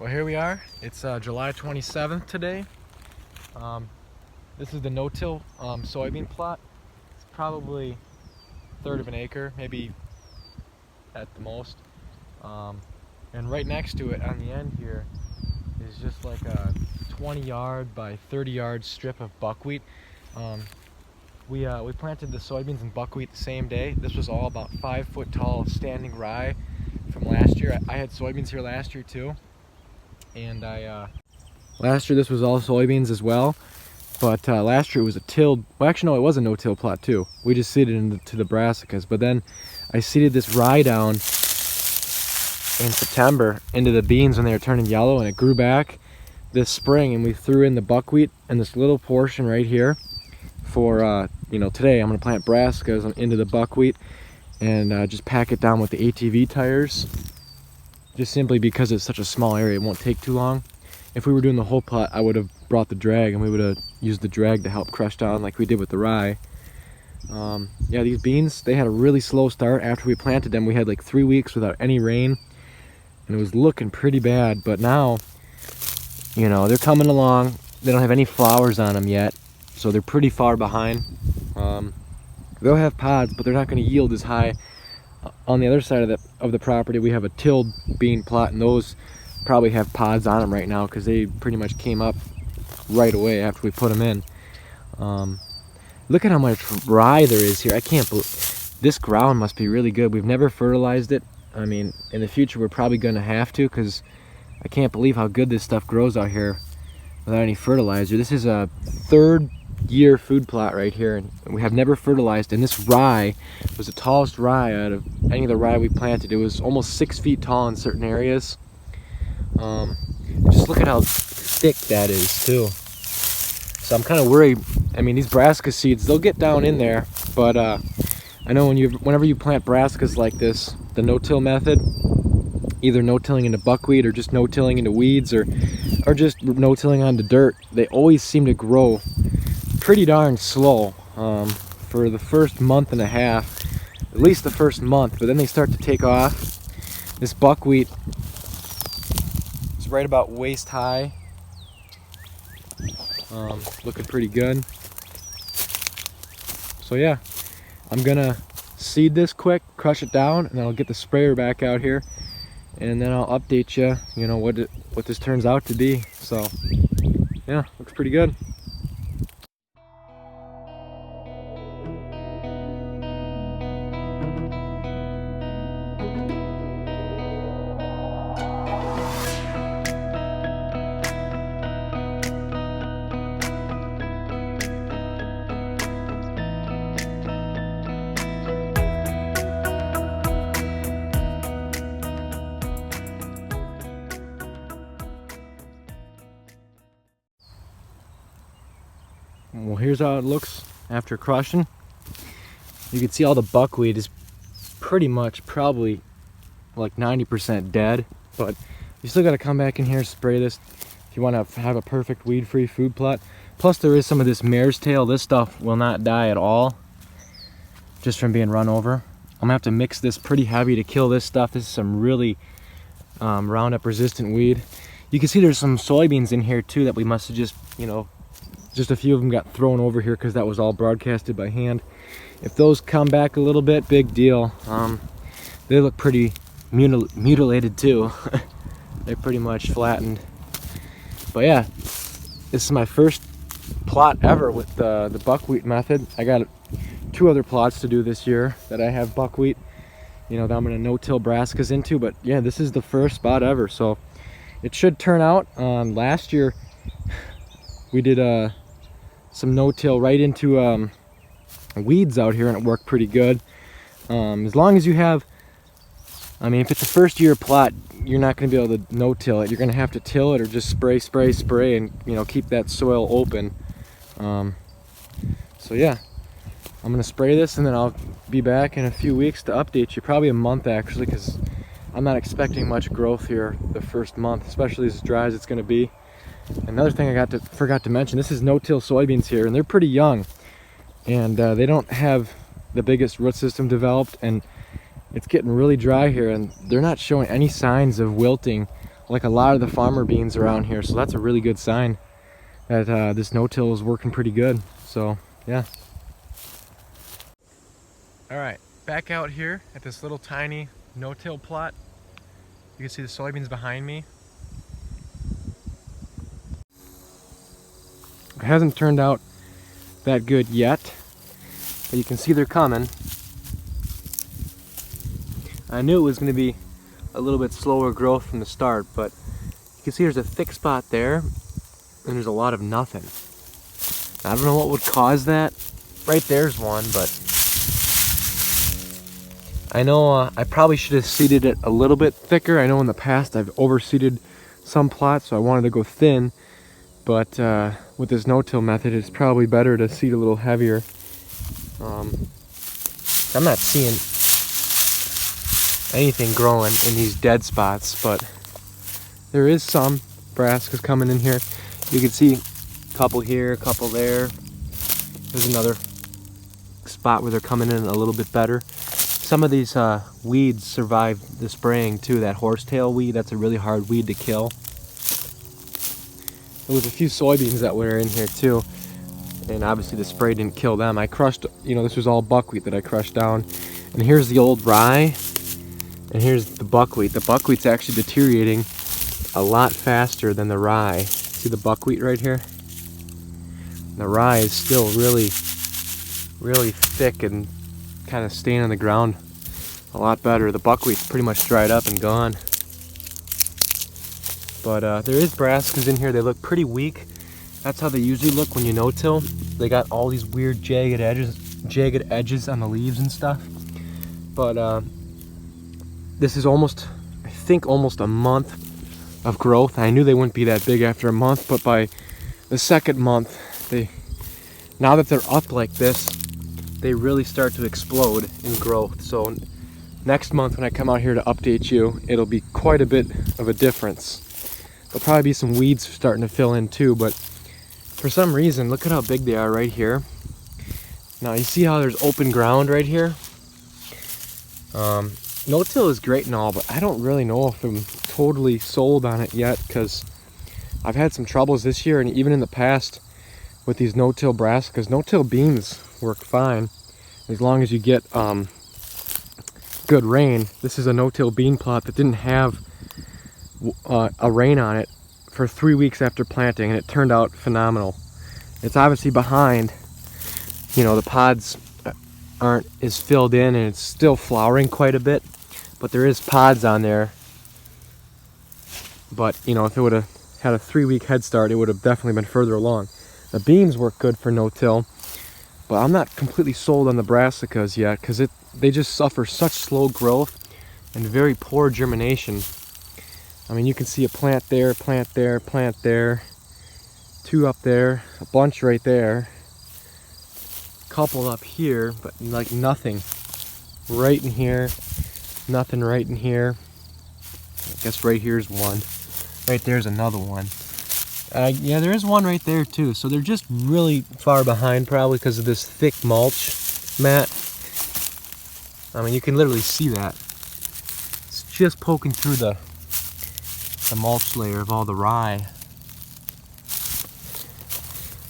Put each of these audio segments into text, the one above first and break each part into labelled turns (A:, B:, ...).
A: Well, here we are. It's July 27th today. This is the no-till soybean plot. It's probably a third of an acre, maybe at the most. And right next to it on the end here is just like a 20-yard by 30-yard strip of buckwheat. We planted the soybeans and buckwheat the same day. This was all about 5 foot tall standing rye from last year. I had soybeans here last year too. And last year this was all soybeans as well, but last year it was a tilled, well actually no, it was a no-till plot too. We just seeded into the brassicas, but then I seeded this rye down in September into the beans when they were turning yellow, and it grew back this spring, and we threw in the buckwheat and this little portion right here for today I'm going to plant brassicas into the buckwheat and just pack it down with the ATV tires. Just simply because it's such a small area, it won't take too long. If we were doing the whole plot, I would have brought the drag and we would have used the drag to help crush down like we did with the rye. Yeah, these beans, they had a really slow start. After we planted them, we had like 3 weeks without any rain, and it was looking pretty bad. But now, they're coming along. They don't have any flowers on them yet, so they're pretty far behind. They'll have pods, but they're not going to yield as high. On the other side of the property, we have a tilled bean plot, and those probably have pods on them right now because they pretty much came up right away after we put them in. Look at how much rye there is here. I can't believe this ground must be really good. We've never fertilized it. I mean, in the future we're probably going to have to, because I can't believe how good this stuff grows out here without any fertilizer. This is a third-year food plot right here, and we have never fertilized, and this rye was the tallest rye out of any of the rye we planted. It was almost 6 feet tall in certain areas. Just look at how thick that is too. So I'm kind of worried. I mean, these brassica seeds, they'll get down in there, but I know whenever you plant brassicas like this, the no-till method, either no-tilling into buckwheat or just no-tilling into weeds or just no-tilling onto dirt, they always seem to grow pretty darn slow for the first month and a half, at least the first month, but then they start to take off. This buckwheat is right about waist high, looking pretty good. So yeah, I'm gonna seed this quick, crush it down, and then I'll get the sprayer back out here, and then I'll update you, what this turns out to be. So yeah, looks pretty good. Well, here's how it looks after crushing. You can see all the buckwheat is pretty much probably like 90% dead, but you still got to come back in here and spray this if you want to have a perfect weed-free food plot. Plus there is some of this mare's tail. This stuff will not die at all just from being run over. I'm gonna have to mix this pretty heavy to kill this stuff. This is some really Roundup resistant weed. You can see there's some soybeans in here too that we must have just a few of them got thrown over here because that was all broadcasted by hand. If those come back a little bit, big deal. They look pretty mutilated too. They're pretty much flattened. But yeah, this is my first plot ever with the buckwheat method. I got 2 other plots to do this year that I have buckwheat, that I'm gonna no-till brassicas into. But yeah, this is the first spot ever, so it should turn out. Last year we did some no-till right into weeds out here, and it worked pretty good. As long as you have, if it's a first-year plot, you're not going to be able to no-till it. You're going to have to till it or just spray and keep that soil open. So yeah, I'm going to spray this, and then I'll be back in a few weeks to update you, probably a month actually, because I'm not expecting much growth here the first month, especially as dry as it's going to be. Another thing I forgot to mention, this is no-till soybeans here, and they're pretty young, and they don't have the biggest root system developed, and it's getting really dry here, and they're not showing any signs of wilting like a lot of the farmer beans around here, so that's a really good sign that this no-till is working pretty good. So yeah. All right, back out here at this little tiny no-till plot. You can see the soybeans behind me. It hasn't turned out that good yet, but you can see they're coming. I knew it was going to be a little bit slower growth from the start, but you can see there's a thick spot there, and there's a lot of nothing. I don't know what would cause that. Right there's one, but I know I probably should have seeded it a little bit thicker. I know in the past I've overseeded some plots, so I wanted to go thin, but with this no-till method, it's probably better to seed a little heavier. I'm not seeing anything growing in these dead spots, but there is some brassicas coming in here. You can see a couple here, a couple there. There's another spot where they're coming in a little bit better. Some of these weeds survive the spraying too. That horsetail weed, that's a really hard weed to kill. There was a few soybeans that were in here too, and obviously the spray didn't kill them. I crushed, this was all buckwheat that I crushed down. And here's the old rye, and here's the buckwheat. The buckwheat's actually deteriorating a lot faster than the rye. See the buckwheat right here? The rye is still really, really thick and kind of staying on the ground a lot better. The buckwheat's pretty much dried up and gone. But there is brassicas in here. They look pretty weak. That's how they usually look when you no-till. They got all these weird jagged edges on the leaves and stuff. But this is almost, I think, almost a month of growth. I knew they wouldn't be that big after a month, but by the second month, now that they're up like this, they really start to explode in growth. So next month when I come out here to update you, it'll be quite a bit of a difference. There'll probably be some weeds starting to fill in too, but for some reason, look at how big they are right here. Now you see how there's open ground right here? No-till is great and all, but I don't really know if I'm totally sold on it yet, because I've had some troubles this year, and even in the past with these no-till brassicas. No-till beans work fine as long as you get good rain. This is a no-till bean plot that didn't have a rain on it for 3 weeks after planting, and it turned out phenomenal. It's obviously behind, the pods aren't as filled in, and it's still flowering quite a bit, but there is pods on there. But if it would have had a 3-week head start, it would have definitely been further along. The beans work good for no-till, but I'm not completely sold on the brassicas yet, because they just suffer such slow growth and very poor germination. I mean, you can see a plant there, plant there, plant there, 2 up there, a bunch right there, couple up here, but like nothing right in here, nothing right in here. I guess right here's one. Right there's another one. Yeah, there is one right there too. So they're just really far behind, probably because of this thick mulch mat. I mean, you can literally see that. It's just poking through the mulch layer of all the rye.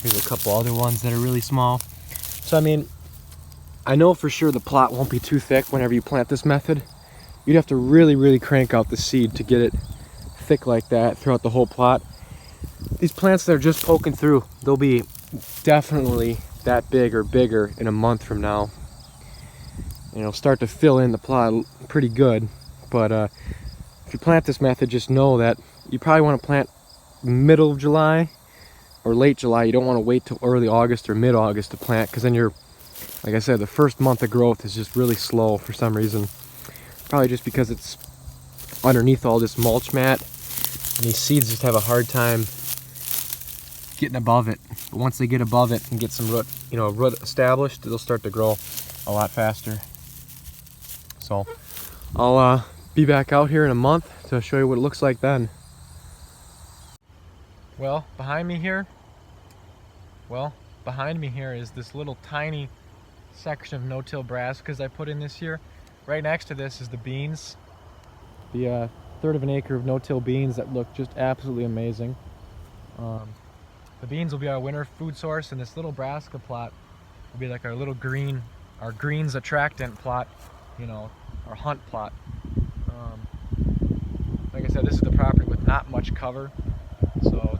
A: Here's a couple other ones that are really small. So I mean, I know for sure the plot won't be too thick whenever you plant this method. You'd have to really, really crank out the seed to get it thick like that throughout the whole plot. These plants that are just poking through, they'll be definitely that big or bigger in a month from now. And it'll start to fill in the plot pretty good. But if you plant this method, just know that you probably want to plant middle of July or late July. You don't want to wait till early August or mid-August to plant, because then like I said, the first month of growth is just really slow for some reason. Probably just because it's underneath all this mulch mat, and these seeds just have a hard time getting above it. But once they get above it and get some root, root established, it'll start to grow a lot faster. So I'll be back out here in a month to show you what it looks like then. Well, behind me here is this little tiny section of no-till brassicas I put in this year. Right next to this is the beans. The 1/3 of an acre of no-till beans that look just absolutely amazing. The beans will be our winter food source, and this little brassica plot will be like our little green, our greens attractant plot, you know, our hunt plot. Like I said, this is the property with not much cover, so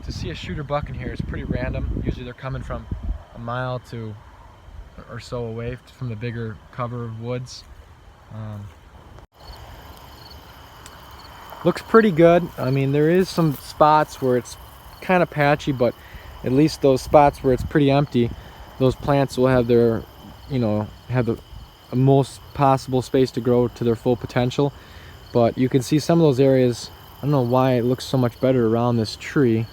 A: to see a shooter buck in here is pretty random. Usually they're coming from a mile to or so away from the bigger cover of woods. Looks pretty good. I mean, there is some spots where it's kind of patchy, but at least those spots where it's pretty empty, those plants will have their, you know, have the most possible space to grow to their full potential. But you can see some of those areas, I don't know why it looks so much better around this tree.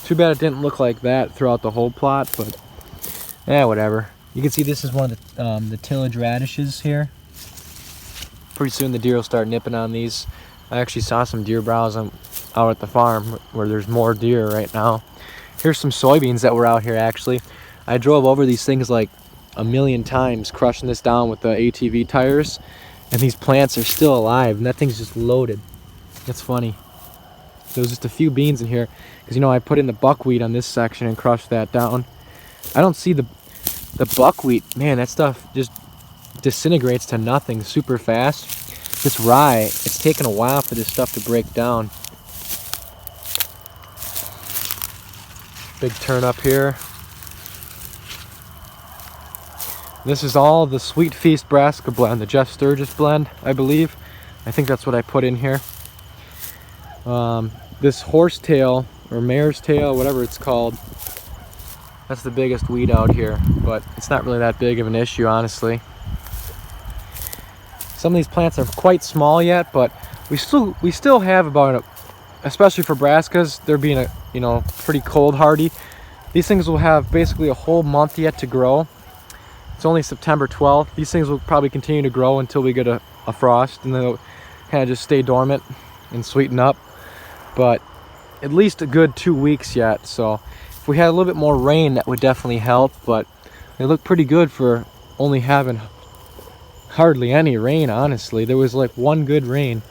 A: Too bad it didn't look like that throughout the whole plot, but yeah, whatever. You can see this is one of the tillage radishes here. Pretty soon the deer will start nipping on these. I actually saw some deer browse out at the farm where there's more deer right now. Here's some soybeans that were out here actually. I drove over these things like a million times, crushing this down with the ATV tires, and these plants are still alive, and that thing's just loaded. That's funny. There was just a few beans in here, because you know I put in the buckwheat on this section and crushed that down. I don't see the buckwheat. Man, that stuff just disintegrates to nothing super fast. This rye, it's taken a while for this stuff to break down. Big turnip here. This is all the Sweet Feast Brassica blend, the Jeff Sturgis blend, I believe. I think that's what I put in here. This horsetail, or mare's tail, whatever it's called, that's the biggest weed out here, but it's not really that big of an issue, honestly. Some of these plants are quite small yet, but we still have about especially for brassicas, they're being you know, pretty cold hardy. These things will have basically a whole month yet to grow. It's only September 12th. These things will probably continue to grow until we get a frost, and then they'll kind of just stay dormant and sweeten up. But at least a good 2 weeks yet, so if we had a little bit more rain, that would definitely help, but they look pretty good for only having hardly any rain, honestly. There was like one good rain.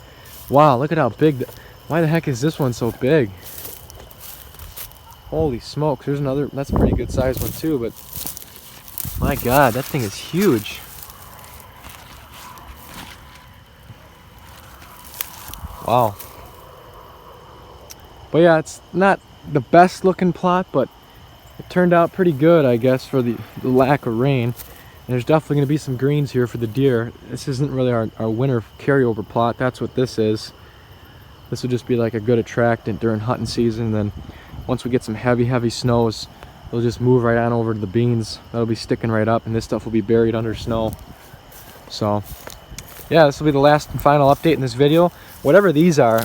A: Wow, look at how big, why the heck is this one so big? Holy smokes, there's another, that's a pretty good sized one too, but my God, that thing is huge. Wow. But yeah, it's not the best looking plot, but it turned out pretty good, I guess, for the lack of rain. And there's definitely going to be some greens here for the deer. This isn't really our winter carryover plot. That's what this is. This would just be like a good attractant during hunting season. And then once we get some heavy snows, they'll just move right on over to the beans. That'll be sticking right up, and this stuff will be buried under snow. So yeah, this will be the last and final update in this video. Whatever these are,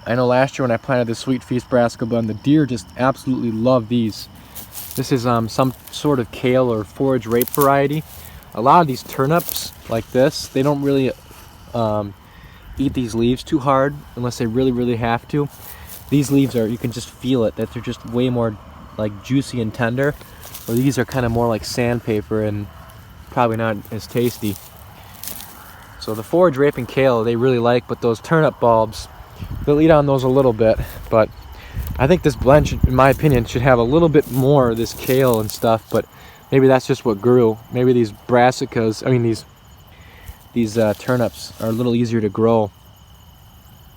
A: I know last year when I planted the Sweet Feast Brassica blend, the deer just absolutely love these. This is some sort of kale or forage rape variety. A lot of these turnips like this, they don't really eat these leaves too hard unless they really have to. These leaves are, you can just feel it, that they're just way more like juicy and tender. Well, these are kind of more like sandpaper and probably not as tasty. So the forage rape and kale they really like, but those turnip bulbs, they'll eat on those a little bit. But I think this blend should, in my opinion, should have a little bit more of this kale and stuff, but maybe that's just what grew. Maybe these brassicas, I mean these turnips are a little easier to grow.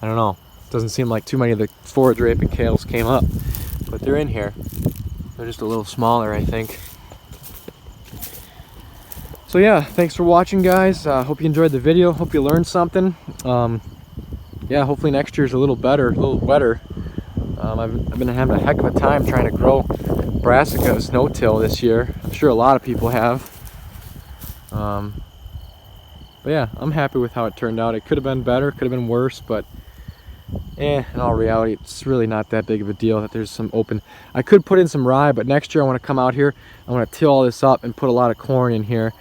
A: I don't know. Doesn't seem like too many of the forage rape and kales came up, but they're in here. They're just a little smaller, I think. So yeah, thanks for watching, guys. Hope you enjoyed the video. Hope you learned something. Yeah, hopefully next year's a little better, a little wetter. I've been having a heck of a time trying to grow brassicas no-till this year. I'm sure a lot of people have. But yeah, I'm happy with how it turned out. It could have been better, could have been worse, but in all reality, it's really not that big of a deal that there's some open. I could put in some rye, but next year I want to come out here, I want to till all this up and put a lot of corn in here,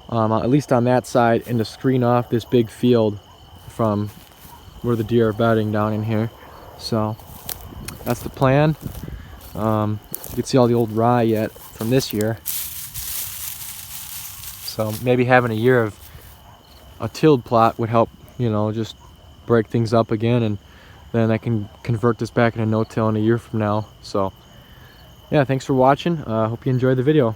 A: at least on that side, and to screen off this big field from where the deer are bedding down in here. So that's the plan. You can see all the old rye yet from this year. So maybe having a year of a tilled plot would help, you know, just break things up again, and then I can convert this back into no-till in a year from now. So yeah, thanks for watching. Hope you enjoyed the video.